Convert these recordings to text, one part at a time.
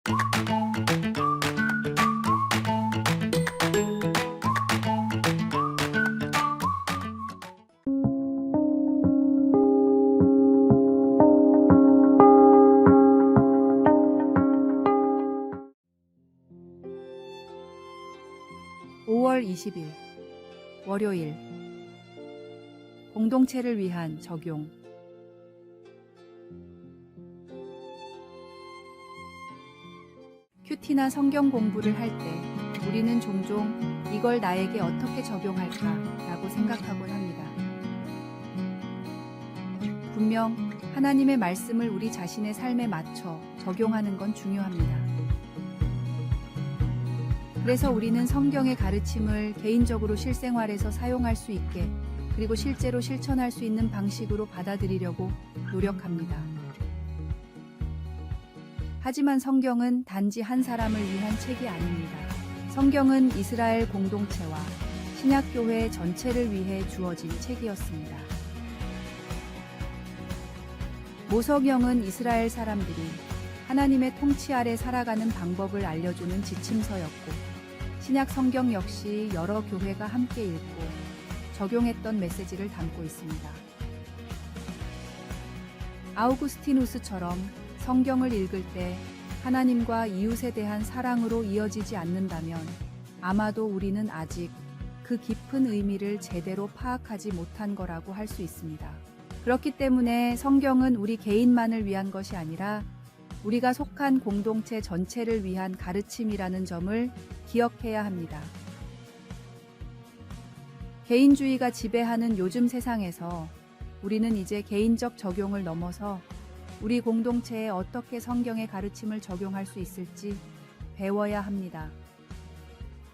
5월 20일 월요일 공동체를 위한 적용. 큐티나 성경 공부를 할 때 우리는 종종 이걸 나에게 어떻게 적용할까라고 생각하곤 합니다. 분명 하나님의 말씀을 우리 자신의 삶에 맞춰 적용하는 건 중요합니다. 그래서 우리는 성경의 가르침을 개인적으로 실생활에서 사용할 수 있게, 그리고 실제로 실천할 수 있는 방식으로 받아들이려고 노력합니다. 하지만 성경은 단지 한 사람을 위한 책이 아닙니다. 성경은 이스라엘 공동체와 신약교회 전체를 위해 주어진 책이었습니다. 모석영은 이스라엘 사람들이 하나님의 통치 아래 살아가는 방법을 알려주는 지침서였고, 신약 성경 역시 여러 교회가 함께 읽고 적용했던 메시지를 담고 있습니다. 아우구스티누스처럼 성경을 읽을 때 하나님과 이웃에 대한 사랑으로 이어지지 않는다면 아마도 우리는 아직 그 깊은 의미를 제대로 파악하지 못한 거라고 할 수 있습니다. 그렇기 때문에 성경은 우리 개인만을 위한 것이 아니라 우리가 속한 공동체 전체를 위한 가르침이라는 점을 기억해야 합니다. 개인주의가 지배하는 요즘 세상에서 우리는 이제 개인적 적용을 넘어서 우리 공동체에 어떻게 성경의 가르침을 적용할 수 있을지 배워야 합니다.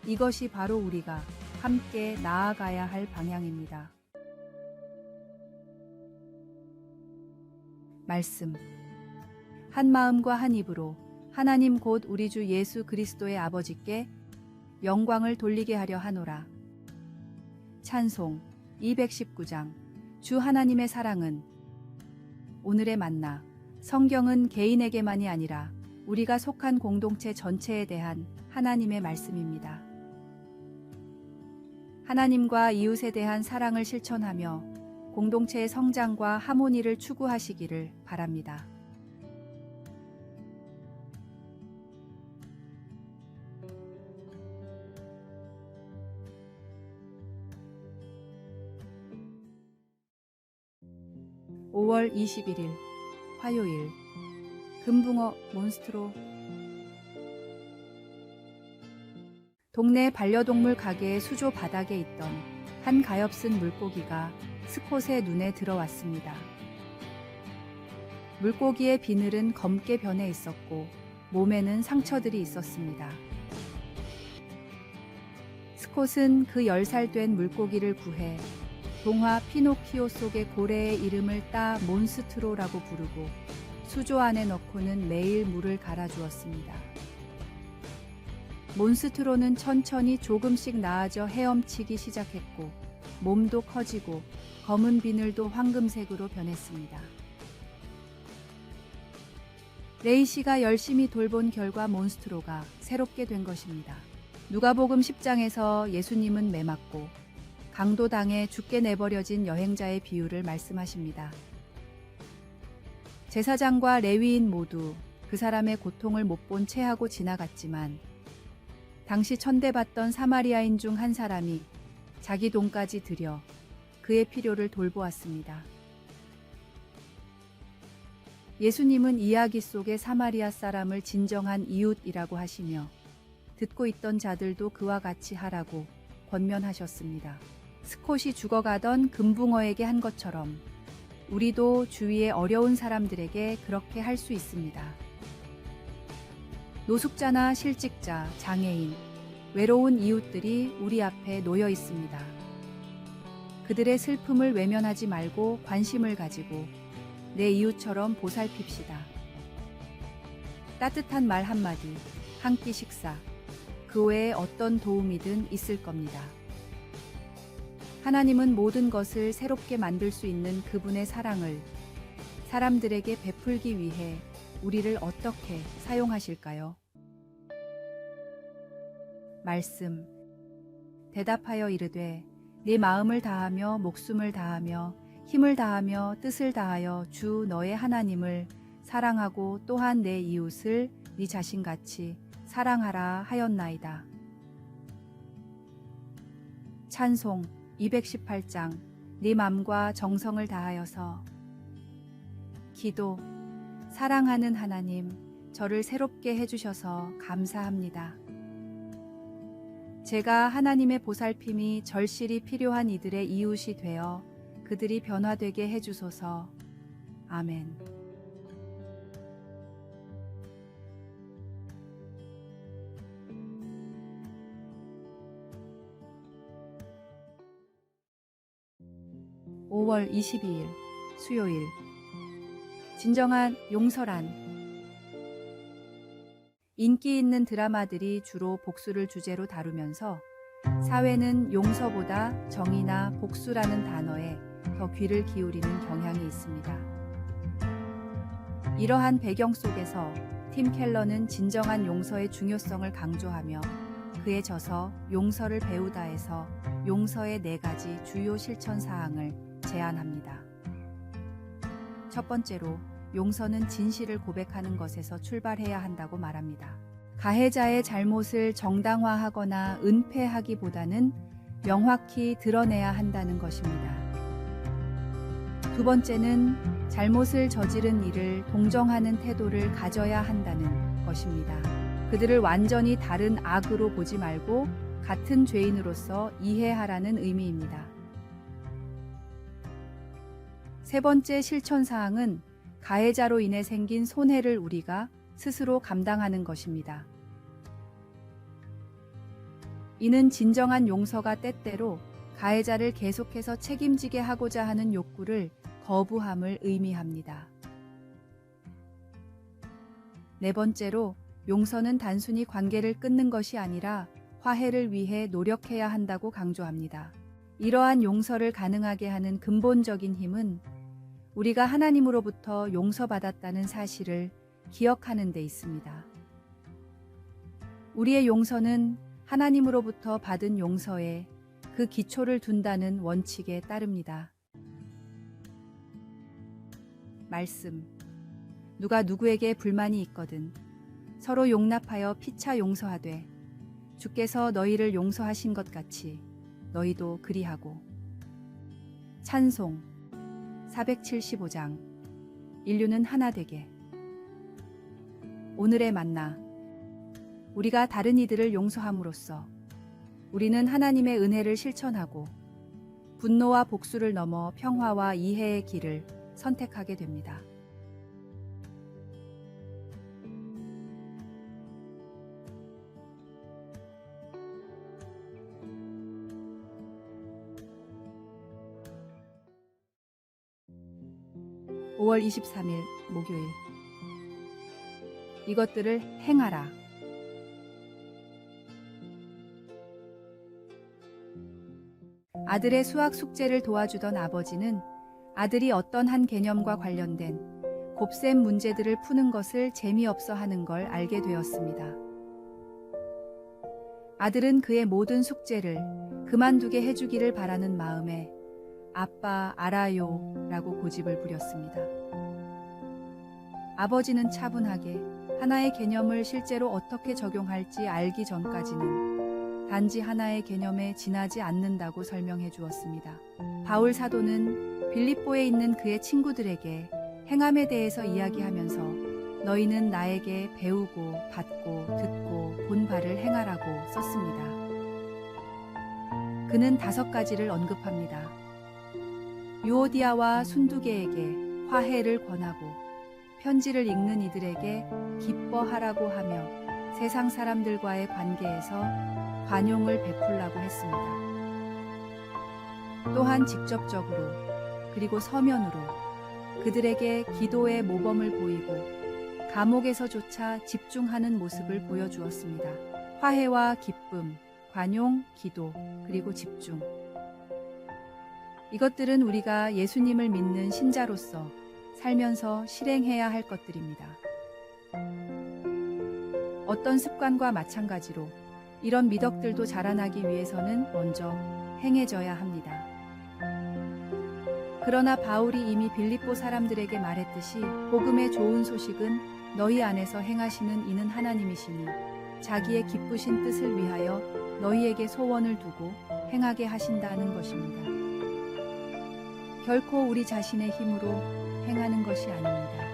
이것이 바로 우리가 함께 나아가야 할 방향입니다. 말씀. 한 마음과 한 입으로 하나님 곧 우리 주 예수 그리스도의 아버지께 영광을 돌리게 하려 하노라. 찬송 219장. 주 하나님의 사랑은. 오늘의 만나. 성경은 개인에게만이 아니라 우리가 속한 공동체 전체에 대한 하나님의 말씀입니다. 하나님과 이웃에 대한 사랑을 실천하며 공동체의 성장과 하모니를 추구하시기를 바랍니다. (5월 21일) 화요일. 금붕어 몬스트로. 동네 반려동물 가게의 수조 바닥에 있던 한 가엾은 물고기가 스콧의 눈에 들어왔습니다. 물고기의 비늘은 검게 변해 있었고 몸에는 상처들이 있었습니다. 스콧은 그 10살 된 물고기를 구해 동화 피노키오 속의 고래의 이름을 따 몬스트로라고 부르고 수조 안에 넣고는 매일 물을 갈아주었습니다. 몬스트로는 천천히 조금씩 나아져 헤엄치기 시작했고 몸도 커지고 검은 비늘도 황금색으로 변했습니다. 레이시가 열심히 돌본 결과 몬스트로가 새롭게 된 것입니다. 누가복음 10장에서 예수님은 매맞고 강도당해 죽게 내버려진 여행자의 비유를 말씀하십니다. 제사장과 레위인 모두 그 사람의 고통을 못 본 채 하고 지나갔지만 당시 천대받던 사마리아인 중 한 사람이 자기 돈까지 들여 그의 필요를 돌보았습니다. 예수님은 이야기 속의 사마리아 사람을 진정한 이웃이라고 하시며 듣고 있던 자들도 그와 같이 하라고 권면하셨습니다. 스콧이 죽어가던 금붕어에게 한 것처럼 우리도 주위의 어려운 사람들에게 그렇게 할 수 있습니다. 노숙자나 실직자, 장애인, 외로운 이웃들이 우리 앞에 놓여 있습니다. 그들의 슬픔을 외면하지 말고 관심을 가지고 내 이웃처럼 보살핍시다. 따뜻한 말 한마디, 한 끼 식사, 그 외에 어떤 도움이든 있을 겁니다. 하나님은 모든 것을 새롭게 만들 수 있는 그분의 사랑을 사람들에게 베풀기 위해 우리를 어떻게 사용하실까요? 말씀. 대답하여 이르되 네 마음을 다하며 목숨을 다하며 힘을 다하며 뜻을 다하여 주 너의 하나님을 사랑하고 또한 내 이웃을 네 자신같이 사랑하라 하였나이다. 찬송 218장 네 맘과 정성을 다하여서. 기도. 사랑하는 하나님, 저를 새롭게 해주셔서 감사합니다. 제가 하나님의 보살핌이 절실히 필요한 이들의 이웃이 되어 그들이 변화되게 해주소서. 아멘. (5월 22일) 수요일. 진정한 용서란. 인기 있는 드라마들이 주로 복수를 주제로 다루면서 사회는 용서보다 정의나 복수라는 단어에 더 귀를 기울이는 경향이 있습니다. 이러한 배경 속에서 팀 켈러는 진정한 용서의 중요성을 강조하며 그의 저서 용서를 배우다에서 용서의 4가지 주요 실천 사항을 제안합니다. 첫 번째로 용서는 진실을 고백하는 것에서 출발해야 한다고 말합니다. 가해자의 잘못을 정당화하거나 은폐하기보다는 명확히 드러내야 한다는 것입니다. 두 번째는 잘못을 저지른 이를 동정하는 태도를 가져야 한다는 것입니다. 그들을 완전히 다른 악으로 보지 말고 같은 죄인으로서 이해하라는 의미입니다. 세 번째 실천사항은 가해자로 인해 생긴 손해를 우리가 스스로 감당하는 것입니다. 이는 진정한 용서가 때때로 가해자를 계속해서 책임지게 하고자 하는 욕구를 거부함을 의미합니다. 네 번째로 용서는 단순히 관계를 끊는 것이 아니라 화해를 위해 노력해야 한다고 강조합니다. 이러한 용서를 가능하게 하는 근본적인 힘은 우리가 하나님으로부터 용서받았다는 사실을 기억하는 데 있습니다. 우리의 용서는 하나님으로부터 받은 용서에 그 기초를 둔다는 원칙에 따릅니다. 말씀. 누가 누구에게 불만이 있거든 서로 용납하여 피차 용서하되 주께서 너희를 용서하신 것 같이 너희도 그리하고. 찬송 475장 인류는 하나 되게. 오늘의 만나. 우리가 다른 이들을 용서함으로써 우리는 하나님의 은혜를 실천하고 분노와 복수를 넘어 평화와 이해의 길을 선택하게 됩니다. (5월 23일) 목요일. 이것들을 행하라. 아들의 수학 숙제를 도와주던 아버지는 아들이 어떤 한 개념과 관련된 곱셈 문제들을 푸는 것을 재미없어 하는 걸 알게 되었습니다. 아들은 그의 모든 숙제를 그만두게 해주기를 바라는 마음에 아빠 알아요 라고 고집을 부렸습니다. 아버지는 차분하게 하나의 개념을 실제로 어떻게 적용할지 알기 전까지는 단지 하나의 개념에 지나지 않는다고 설명해 주었습니다. 바울 사도는 빌립보에 있는 그의 친구들에게 행함에 대해서 이야기하면서 너희는 나에게 배우고 받고 듣고 본 바를 행하라고 썼습니다. 그는 5가지를 언급합니다. 유오디아와 순두계에게 화해를 권하고 편지를 읽는 이들에게 기뻐하라고 하며 세상 사람들과의 관계에서 관용을 베풀라고 했습니다. 또한 직접적으로 그리고 서면으로 그들에게 기도의 모범을 보이고 감옥에서조차 집중하는 모습을 보여주었습니다. 화해와 기쁨, 관용, 기도, 그리고 집중. 이것들은 우리가 예수님을 믿는 신자로서 살면서 실행해야 할 것들입니다. 어떤 습관과 마찬가지로 이런 미덕들도 자라나기 위해서는 먼저 행해져야 합니다. 그러나 바울이 이미 빌립보 사람들에게 말했듯이 복음의 좋은 소식은 너희 안에서 행하시는 이는 하나님이시니 자기의 기쁘신 뜻을 위하여 너희에게 소원을 두고 행하게 하신다는 것입니다. 결코 우리 자신의 힘으로 행하는 것이 아닙니다.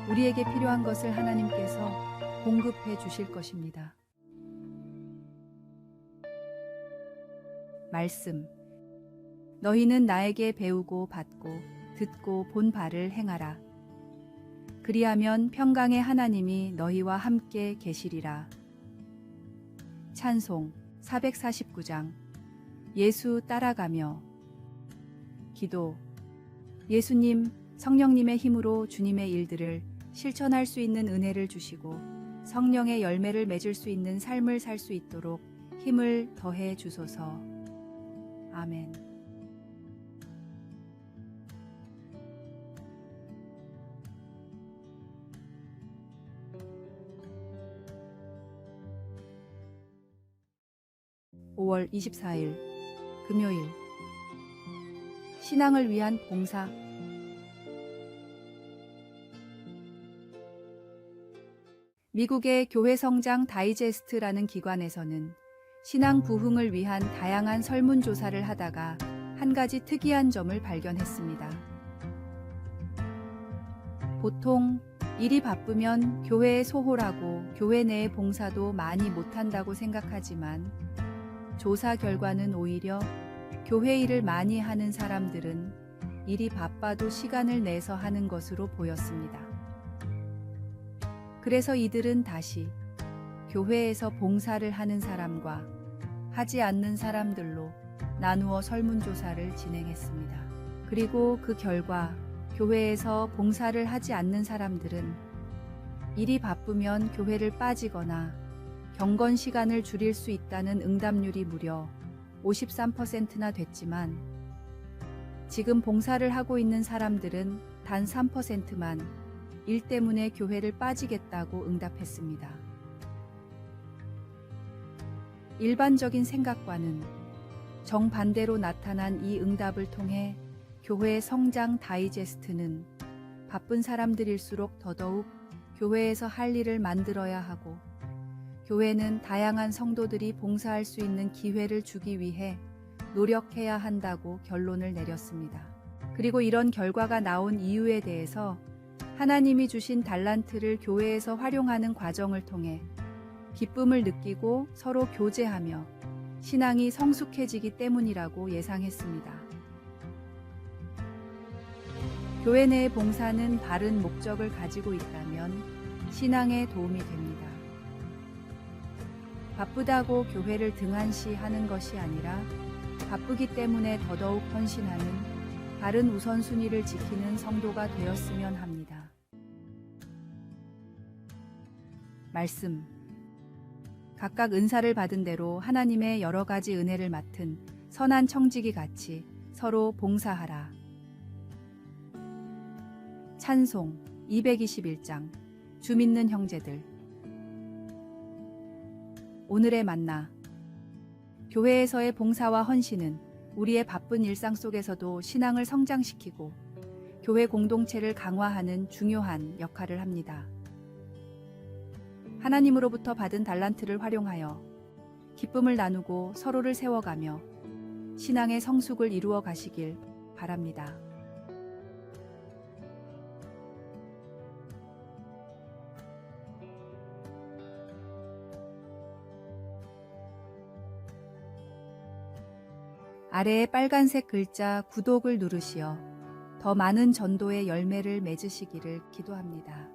우리에게 필요한 것을 하나님께서 공급해 주실 것입니다. 말씀. 너희는 나에게 배우고 받고 듣고 본 바를 행하라. 그리하면 평강의 하나님이 너희와 함께 계시리라. 찬송 449장. 예수 따라가며. 기도. 예수님, 성령님의 힘으로 주님의 일들을 실천할 수 있는 은혜를 주시고 성령의 열매를 맺을 수 있는 삶을 살 수 있도록 힘을 더해 주소서. 아멘. (5월 24일) 금요일. 신앙을 위한 봉사. 미국의 교회 성장 다이제스트라는 기관에서는 신앙 부흥을 위한 다양한 설문조사를 하다가 한 가지 특이한 점을 발견했습니다. 보통 일이 바쁘면 교회에 소홀하고 교회 내의 봉사도 많이 못한다고 생각하지만 조사 결과는 오히려 교회 일을 많이 하는 사람들은 일이 바빠도 시간을 내서 하는 것으로 보였습니다. 그래서 이들은 다시 교회에서 봉사를 하는 사람과 하지 않는 사람들로 나누어 설문조사를 진행했습니다. 그리고 그 결과 교회에서 봉사를 하지 않는 사람들은 일이 바쁘면 교회를 빠지거나 경건 시간을 줄일 수 있다는 응답률이 무려 53%나 됐지만 지금 봉사를 하고 있는 사람들은 단 3%만 일 때문에 교회를 빠지겠다고 응답했습니다. 일반적인 생각과는 정반대로 나타난 이 응답을 통해 교회의 성장 다이제스트는 바쁜 사람들일수록 더더욱 교회에서 할 일을 만들어야 하고 교회는 다양한 성도들이 봉사할 수 있는 기회를 주기 위해 노력해야 한다고 결론을 내렸습니다. 그리고 이런 결과가 나온 이유에 대해서 하나님이 주신 달란트를 교회에서 활용하는 과정을 통해 기쁨을 느끼고 서로 교제하며 신앙이 성숙해지기 때문이라고 예상했습니다. 교회 내의 봉사는 바른 목적을 가지고 있다면 신앙에 도움이 됩니다. 바쁘다고 교회를 등한시하는 것이 아니라 바쁘기 때문에 더더욱 헌신하는 바른 우선순위를 지키는 성도가 되었으면 합니다. 말씀. 각각 은사를 받은 대로 하나님의 여러 가지 은혜를 맡은 선한 청지기 같이 서로 봉사하라. 찬송 221장. 주 믿는 형제들. 오늘의 만나. 교회에서의 봉사와 헌신은 우리의 바쁜 일상 속에서도 신앙을 성장시키고 교회 공동체를 강화하는 중요한 역할을 합니다. 하나님으로부터 받은 달란트를 활용하여 기쁨을 나누고 서로를 세워가며 신앙의 성숙을 이루어 가시길 바랍니다. 아래의 빨간색 글자 구독을 누르시어 더 많은 전도의 열매를 맺으시기를 기도합니다.